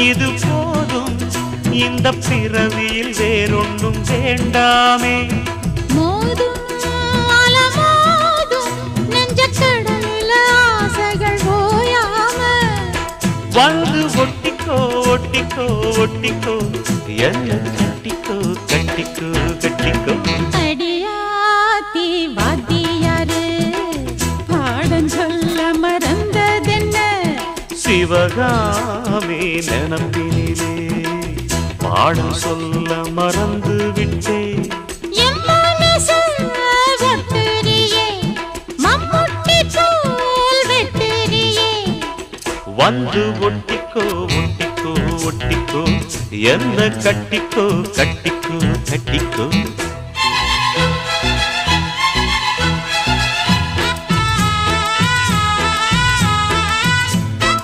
இது போதும் இந்த பிறவியில் வேறொன்றும் வேண்டாமே. மோதும் அலமோதும் நெஞ்ச கடல்ல ஆசைகள் ஓயாம வந்து ஒட்டிக்கோ ஒட்டிக்கோ ஒட்டிக்கோ என்ன கட்டிக்கோ கட்டிக்கோ கட்டிக்கோ. அடியாத்தி வாத்தியாரு பாடம் சொல்ல மறந்ததென்ன சிவகாமி நினப்பினிலே பாடம் சொல்ல மறந்து விட்டேன். என் மனசு ஒட்டுறியே மம்முட்டி போல் வெட்டுறியே வந்து ஒட்டிக்கோ ஒட்டிக்கோ ஒட்டிக்கோ என்ன கட்டிக்கோ கட்டிக்கோ கட்டிக்கோ.